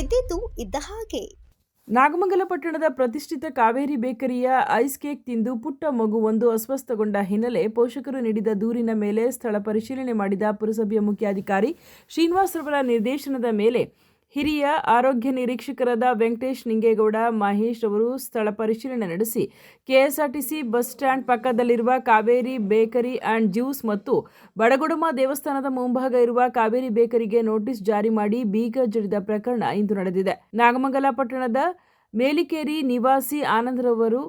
ಇದ್ದಿದ್ದು ಇದ್ದ ಹಾಗೆ. ನಾಗಮಂಗಲ ಪಟ್ಟಣದ ಪ್ರತಿಷ್ಠಿತ ಕಾವೇರಿ ಬೇಕರಿಯ ಐಸ್ ಕೇಕ್ ತಿಂದು ಪುಟ್ಟ ಮಗುವೊಂದು ಅಸ್ವಸ್ಥಗೊಂಡ ಹಿನ್ನೆಲೆ ಪೋಷಕರು ನೀಡಿದ ದೂರಿನ ಮೇಲೆ ಸ್ಥಳ ಪರಿಶೀಲನೆ ಮಾಡಿದ ಪುರಸಭೆಯ ಮುಖ್ಯಾಧಿಕಾರಿ ಶ್ರೀನಿವಾಸ್ ರವರ ನಿರ್ದೇಶನದ ಮೇಲೆ ಹಿರಿಯ ಆರೋಗ್ಯ ನಿರೀಕ್ಷಕರಾದ ವೆಂಕಟೇಶ್ ನಿಂಗೇಗೌಡ ಮಹೇಶ್ ಅವರು ಸ್ಥಳ ಪರಿಶೀಲನೆ ನಡೆಸಿ ಕೆಎಸ್ಆರ್ಟಿಸಿ ಬಸ್ ಸ್ಟ್ಯಾಂಡ್ ಪಕ್ಕದಲ್ಲಿರುವ ಕಾವೇರಿ ಬೇಕರಿ ಆ್ಯಂಡ್ ಜ್ಯೂಸ್ ಮತ್ತು ಬಡಗುಡಮ ದೇವಸ್ಥಾನದ ಮುಂಭಾಗ ಇರುವ ಕಾವೇರಿ ಬೇಕರಿಗೆ ನೋಟಿಸ್ ಜಾರಿ ಮಾಡಿ ಬೀಗ ಜಡಿದ ಪ್ರಕರಣ ಇಂದು ನಡೆದಿದೆ. ನಾಗಮಂಗಲ ಪಟ್ಟಣದ ಮೇಲಿಕೇರಿ ನಿವಾಸಿ ಆನಂದ್ರವರು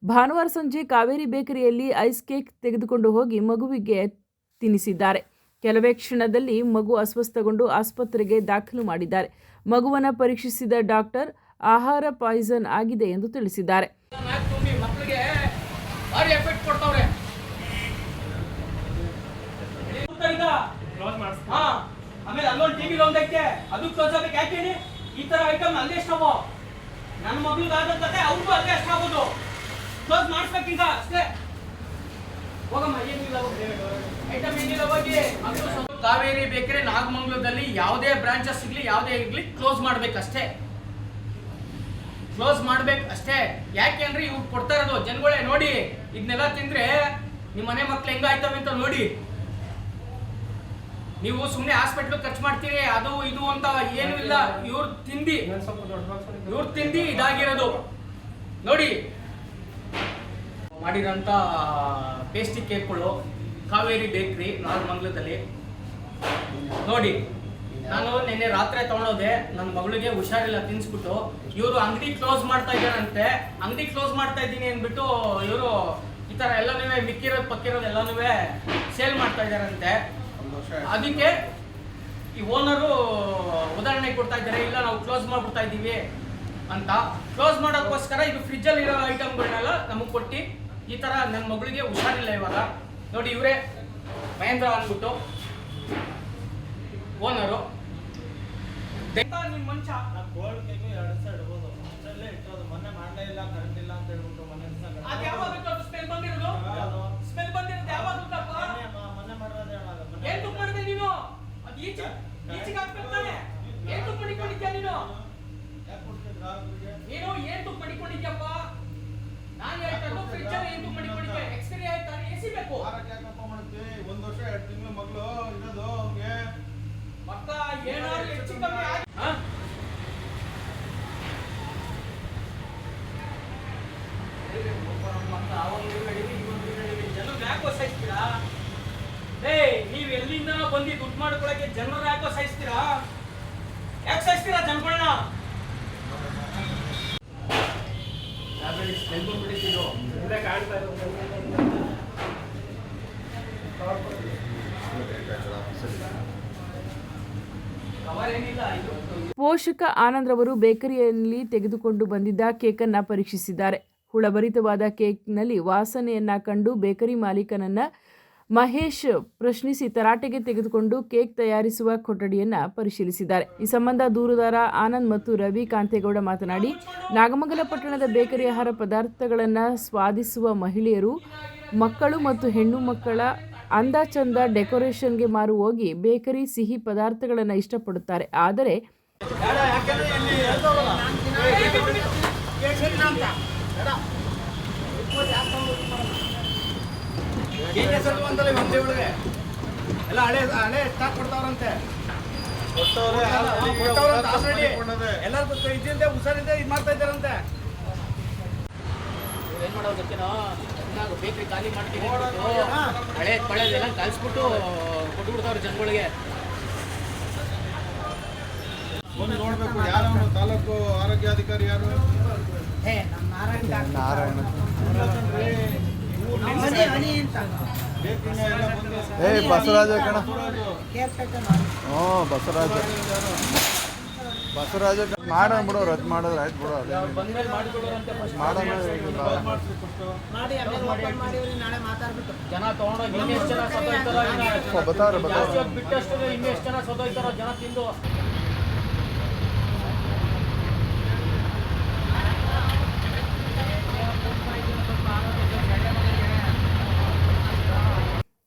ಭಾನುವಾರ ಸಂಜೆ ಕಾವೇರಿ ಬೇಕರಿಯಲ್ಲಿ ಐಸ್ ಕೇಕ್ ತೆಗೆದುಕೊಂಡು ಹೋಗಿ ಮಗುವಿಗೆ ತಿನ್ನಿಸಿದ್ದಾರೆ. ಕೆಲವೇ ಕ್ಷಣದಲ್ಲಿ ಮಗು ಅಸ್ವಸ್ಥಗೊಂಡು ಆಸ್ಪತ್ರೆಗೆ ದಾಖಲು ಮಾಡಿದ್ದಾರೆ. ಮಗುವನ್ನು ಪರೀಕ್ಷಿಸಿದ ಡಾಕ್ಟರ್ ಆಹಾರ ಪಾಯ್ಸನ್ ಆಗಿದೆ ಎಂದು ತಿಳಿಸಿದ್ದಾರೆ. ಕಾವೇರಿ ಬೇಕರಿ ನಾಗಮಂಗಲದಲ್ಲಿ ಯಾವುದೇ ಬ್ರಾಂಚಸ್ ಸಿಗ್ಲಿ ಯಾವುದೇ ಇರ್ಲಿ ಕ್ಲೋಸ್ ಮಾಡ್ಬೇಕಷ್ಟೇ. ಕ್ಲೋಸ್ ಮಾಡ್ಬೇಕಷ್ಟೇ. ಯಾಕೆ ಅಂದ್ರೆ ಇವ್ರು ಕೊಡ್ತಾ ಇರೋದು ಜನಗಳೇ ನೋಡಿ, ಇದನ್ನೆಲ್ಲ ತಿಂದ್ರೆ ನಿಮ್ಮ ಮನೆ ಮಕ್ಳು ಹೆಂಗಾಯ್ತವೆ ಅಂತ ನೋಡಿ. ನೀವು ಸುಮ್ಮನೆ ಹಾಸ್ಪಿಟ್ಲ್ ಖರ್ಚು ಮಾಡ್ತೀರಿ, ಅದು ಇದು ಅಂತ ಏನು ಇಲ್ಲ. ಇವ್ರು ತಿಂದಿ ಇದಾಗಿರೋದು ನೋಡಿ. ಮಾಡಿರೋಂಥ ಪೇಸ್ಟಿ ಕೇಕ್ಗಳು ಕಾವೇರಿ ಬೇಕ್ರಿ ನಾಗಮಂಗಲದಲ್ಲಿ ನೋಡಿ. ನಾನು ನಿನ್ನೆ ರಾತ್ರಿ ತಗೊಂಡೋದೆ, ನನ್ನ ಮಗಳಿಗೆ ಹುಷಾರಿಲ್ಲ ತಿನ್ಸ್ಬಿಟ್ಟು. ಇವರು ಅಂಗಡಿ ಕ್ಲೋಸ್ ಮಾಡ್ತಾ ಇದ್ದಾರಂತೆ. ಅಂಗಡಿ ಕ್ಲೋಸ್ ಮಾಡ್ತಾ ಇದ್ದೀನಿ ಅಂದ್ಬಿಟ್ಟು ಇವರು ಈ ಥರ ಎಲ್ಲನೂ ಮಿಕ್ಕಿರೋದು ಪಕ್ಕಿರೋದು ಎಲ್ಲನೂ ಸೇಲ್ ಮಾಡ್ತಾ ಇದ್ದಾರಂತೆ. ಅದಕ್ಕೆ ಈ ಓನರು ಉದಾಹರಣೆ ಕೊಡ್ತಾ ಇದ್ದಾರೆ, ಇಲ್ಲ ನಾವು ಕ್ಲೋಸ್ ಮಾಡ್ಬಿಡ್ತಾ ಇದ್ದೀವಿ ಅಂತ. ಕ್ಲೋಸ್ ಮಾಡೋಕ್ಕೋಸ್ಕರ ಇದು ಫ್ರಿಜ್ಜಲ್ಲಿ ಇರೋ ಐಟಮ್ಗಳನ್ನೆಲ್ಲ ನಮಗೆ ಕೊಟ್ಟು ಈ ಥರ ನನ್ನ ಮಗಳಿಗೆ ಹುಷಾರಿಲ್ಲ ಇವಾಗ ನೋಡಿ. ಇವರೇ ಮಹೇಂದ್ರ ಅಂದ್ಬಿಟ್ಟು ಓನರು. ನಿಮ್ಮ ಮಂಚ ಗೋಲ್ಡ್ ಕೇಕ್ 2 ದಿವಸ ಇಡ್ಬೋದು, ಅಷ್ಟರಲ್ಲೇ ಇಟ್ಟೋದು. ಮೊನ್ನೆ ಮಾಡಲೇ ಇಲ್ಲ, ಕರೆಂಟ್ ಇಲ್ಲ ಅಂತ ಹೇಳ್ಬಿಟ್ಟು ಮೊನ್ನೆ ಅದು ಯಾವಾಗ ಸ್ಮೆಲ್ ಬಂದಿರೋದು? ಸ್ಮೆಲ್ ಬಂದಿರೋದು ಯಾವಾಗ? ಮೊನ್ನೆ ಮಾಡಿರೋದು ಹೇಳಲ್ಲ. ಏನು ತುಪ್ಪ ಮಾಡಿದೆ ನೀನು? ಅದು ಈಚೆಗೆ ಹಾಕ್ಬೇಕು ತಾನೆ. ಏನು ತುಪ್ಪ ಮಾಡಿಕೊಂಡಿದ್ಯಾ ನೀನು? ನೀನು ಏನು ತುಪ್ಪ ಮಾಡಿಕೊಂಡಿದ್ಯಪ್ಪ? ನಾನು ಹೇಳ್ತಾ ಫ್ರಿಜ್ಜಲ್ಲಿ ಏನು ತುಪ್ಪ ಮಾಡಿಕೊಂಡಿದ್ದೆ? ಎಕ್ಸ್ಪೈರಿ ಆಯ್ತಾ? ಎಸಿ ಬೇಕು. 1 ವರ್ಷ 2 ತಿಂಗಳು ಮಗಳು ಇರೋದು ಅವ್ನಿಗೆ. ಮತ್ತ ಏನಾದ್ರು ಹೆಚ್ಚು ಕಮ್ಮಿ ಆಗಿ ಜನರು ಯಾಕೋ ಸಹಿಸ್ತೀರಾ? ನೀವು ಎಲ್ಲಿಂದ ಬಂದು ದುಡ್ಡು ಮಾಡ್ಕೊಳಕ್ಕೆ ಜನರು ಯಾಕೋ ಸಹಿಸ್ತೀರಾ? ಯಾಕೆ ಸಹಿಸ್ತೀರಾ ಜನಗಳನ್ನ? ಸ್ಮೆಲ್ ಬಂದ್ಬಿಟ್ಟಿದ್ದು ಕಾಣ್ತಾ ಇರೋದು. ಪೋಷಕ ಆನಂದ್ರವರು ಬೇಕರಿಯಲ್ಲಿ ತೆಗೆದುಕೊಂಡು ಬಂದಿದ್ದ ಕೇಕನ್ನು ಪರೀಕ್ಷಿಸಿದ್ದಾರೆ. ಹುಳಭರಿತವಾದ ಕೇಕ್ನಲ್ಲಿ ವಾಸನೆಯನ್ನ ಕಂಡು ಬೇಕರಿ ಮಾಲೀಕನನ್ನ ಮಹೇಶ್ ಪ್ರಶ್ನಿಸಿ ತರಾಟೆಗೆ ತೆಗೆದುಕೊಂಡು ಕೇಕ್ ತಯಾರಿಸುವ ಕೊಠಡಿಯನ್ನು ಪರಿಶೀಲಿಸಿದ್ದಾರೆ. ಈ ಸಂಬಂಧ ದೂರುದಾರ ಆನಂದ್ ಮತ್ತು ರವಿ ಕಾಂತೇಗೌಡ ಮಾತನಾಡಿ, ನಾಗಮಂಗಲ ಪಟ್ಟಣದ ಬೇಕರಿ ಆಹಾರ ಪದಾರ್ಥಗಳನ್ನು ಸ್ವಾದಿಸುವ ಮಹಿಳೆಯರು, ಮಕ್ಕಳು ಮತ್ತು ಹೆಣ್ಣು ಮಕ್ಕಳ ಅಂದ ಚಂದ ಡೆಕೋರೇಷನ್ಗೆ ಮಾರು ಹೋಗಿ ಬೇಕರಿ ಸಿಹಿ ಪದಾರ್ಥಗಳನ್ನು ಇಷ್ಟಪಡುತ್ತಾರೆ. ಆದರೆ ಎಲ್ಲ ಹಳೆ ಸ್ಟಾಕ್ ಕೊಡ್ತಾವ್ರಂತೆ. ಎಲ್ಲರೂ ಇದ್ದಿಲ್ಲದೆ ಹುಷಾರಿದ್ದೆ ಇದು ಮಾಡ್ತಾ ಇದ್ದಾರಂತೆ. ಏನ್ ಮಾಡೋದು ಗೊತ್ತೇನೋ, ಬೇಕ್ರಿ ಖಾಲಿ ಮಾಡ್ತೀವಿ, ಹಳೆ ಪಳೆದೆಲ್ಲ ಕಲಿಸ್ಬಿಟ್ಟು ಕೊಟ್ಬಿಡ್ತಾವ್ರೆ ಜನಗಳಿಗೆ. ಒಂದು ನೋಡ್ಬೇಕು ಯಾರು ತಾಲೂಕು ಆರೋಗ್ಯಾಧಿಕಾರಿ ಯಾರು? ನಾರಾಯಣ ಬಸವರಾಜ ಕಣ. ಹ್ಞೂ ಬಸವರಾಜ ಮಾಡೋಣ ಬಿಡು, ರದ್ದು ಮಾಡಿದ್ರೆ ಆಯ್ತು ಬಿಡು. ಅದೇ ಮಾಡೋಣ ಜನ ತಗೊಂಡೋಗಿ ಬತ್ತಾರ ಬಿಟ್ಟಷ್ಟು ಇನ್ನೆಷ್ಟು ಜನ ಸೋತೋಯ್ತಾರೋ ಜನ ತಿಂದು.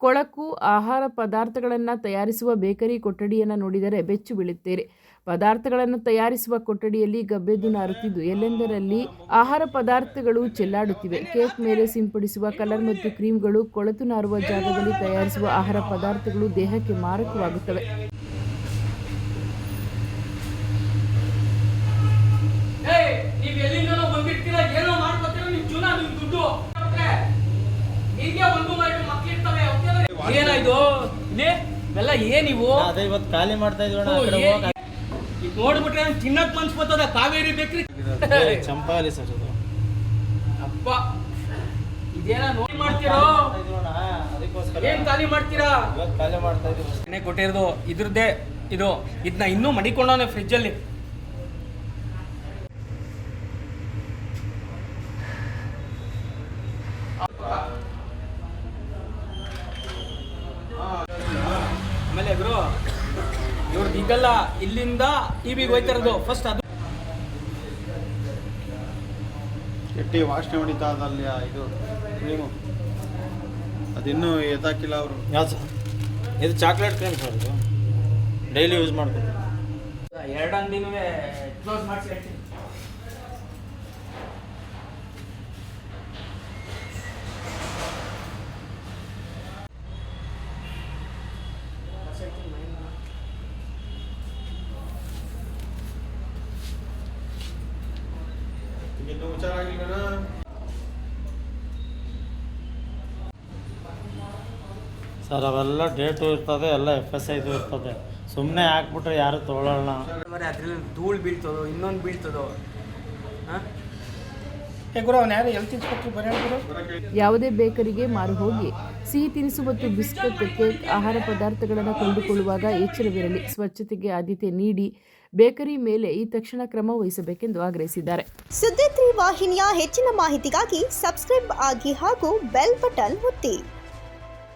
ಕೊಳಕು ಆಹಾರ ಪದಾರ್ಥಗಳನ್ನು ತಯಾರಿಸುವ ಬೇಕರಿ ಕೊಠಡಿಯನ್ನು ನೋಡಿದರೆ ಬೆಚ್ಚು ಬೀಳುತ್ತೀರಿ. ಪದಾರ್ಥಗಳನ್ನು ತಯಾರಿಸುವ ಕೊಠಡಿಯಲ್ಲಿ ಗಬ್ಬೆದ್ದು ನಾರುತ್ತಿದ್ದು ಎಲ್ಲೆಂದರಲ್ಲಿ ಆಹಾರ ಪದಾರ್ಥಗಳು ಚೆಲ್ಲಾಡುತ್ತಿವೆ. ಕೇಕ್ ಮೇಲೆ ಸಿಂಪಡಿಸುವ ಕಲರ್ ಮತ್ತು ಕ್ರೀಮ್ಗಳು, ಕೊಳೆತು ನಾರುವ ಜಾಗದಲ್ಲಿ ತಯಾರಿಸುವ ಆಹಾರ ಪದಾರ್ಥಗಳು ದೇಹಕ್ಕೆ ಮಾರಕವಾಗುತ್ತವೆ. ನೀವ್ ಎಲ್ಲಿಂದನೋ ಬಂದಿರ್ತೀರಾ, ಏನೋ ಮಾಡ್ಕೊತೀರ, ನಿಮ್ ಜೀವನ ನಿಮ್ ದುಡ್ಡು ಹೀಗೆ ಒಂದು ಮಾಡಿ ಮಕ್ಳಿರ್ತವೆ. ಏನಾಯ್ತು ಇವೆಲ್ಲ ಏನಿವು? ಅದೇ ಇವತ್ತು ಖಾಲಿ ಮಾಡ್ತಾ ಇದ್ವಿ ಈಗ ನೋಡ್ಬಿಟ್ರೆ ತಿನ್ನಕ್ ಮನ್ಸ್ ಬರ್ತದ. ಕಾವೇರಿ ಬೇಕ್ರಿ ಚಂಪಾಲಿ ಸರ್ ಅದು. ಅಪ್ಪ ಇದೇನ ನೋಡಿ ಮಾಡ್ತೀರೋ? ಅದಕ್ಕೋಸ್ಕರ ಏನ್ ಖಾಲಿ ಮಾಡ್ತೀರಾ? ಇವತ್ತು ಖಾಲಿ ಮಾಡ್ತಾ ಇದೀವಿ. ಕೊಟ್ಟಿರೋದು ಇದ್ರದ್ದೇ ಇದು. ಇದನ್ನ ಇನ್ನೂ ಮಡಿಕೊಂಡವನೆ ಫ್ರಿಜ್ ಅಲ್ಲಿ. ಆಮೇಲೆ ಗುರು ಇವ್ರದ್ದು ಇದೆಲ್ಲ ಇಲ್ಲಿಂದ ಟಿವಿಗೆ ಹೋಯ್ತಾ ಇರೋದು ಫಸ್ಟ್. ಅದು ಕೆಟ್ಟಿ ವಾಸನೆ ಹೊಡಿತಾ ಅದಲ್ಲಿ ಇದು ಕ್ರೀಮು ಅದಿನ್ನೂ ಎತ್ತಾಕಿಲ್ಲ ಅವರು. ಯಾವ್ದು ಸರ್? ಇದು ಚಾಕ್ಲೇಟ್ ಕ್ರೀಮ್ ಸರ್. ಇದು ಡೈಲಿ ಯೂಸ್ ಮಾಡ್ತೀವಿ. ಎರಡು ಅಂಗಡಿನೂ ಕ್ಲೋಸ್ ಮಾಡಿಸಿ ಹೇಳ್ತೀನಿ. ಇನ್ನೂ ಹುಷಾರಾಗಿಲ್ಲ. ಸರ್ ಅವೆಲ್ಲ ಡೇಟು ಇರ್ತದೆ, ಎಲ್ಲ FSI ಇರ್ತದೆ. ಸುಮ್ಮನೆ ಹಾಕ್ಬಿಟ್ರೆ ಯಾರು ತೊಗೊಳ್ಳೋಣ. ಅದ್ರಲ್ಲಿ ಧೂಳು ಬೀಳ್ತದೋ ಇನ್ನೊಂದು ಬೀಳ್ತದೋ. ಗುರು ಅವ್ನು ಯಾರು ಎಲ್ಲಿ ತಿನ್ಸ್ಕೊಟ್ರು ಬರೀ ಯಾವುದೇ ಬೇಕರಿಗೆ ಮಾರು ಹೋಗಿ ಸಿಹಿ ತಿನಿಸು ಮತ್ತು ಬಿಸ್ಕತ್, ಕೇಕ್, ಆಹಾರ ಪದಾರ್ಥಗಳನ್ನು ಕೊಂಡುಕೊಳ್ಳುವಾಗ ಎಚ್ಚರವಿರಲಿ. ಸ್ವಚ್ಛತೆಗೆ ಆದ್ಯತೆ ನೀಡಿ ಬೇಕರಿ ಮೇಲೆ ಈ ತಕ್ಷಣ ಕ್ರಮ ವಹಿಸಬೇಕೆಂದು ಆಗ್ರಹಿಸಿದ್ದಾರೆ. ಸುದ್ದಿ 3 ವಾಹಿನಿಯ ಹೆಚ್ಚಿನ ಮಾಹಿತಿಗಾಗಿ ಸಬ್ಸ್ಕ್ರೈಬ್ ಆಗಿ ಹಾಗೂ ಬೆಲ್ ಬಟನ್ ಒತ್ತಿ.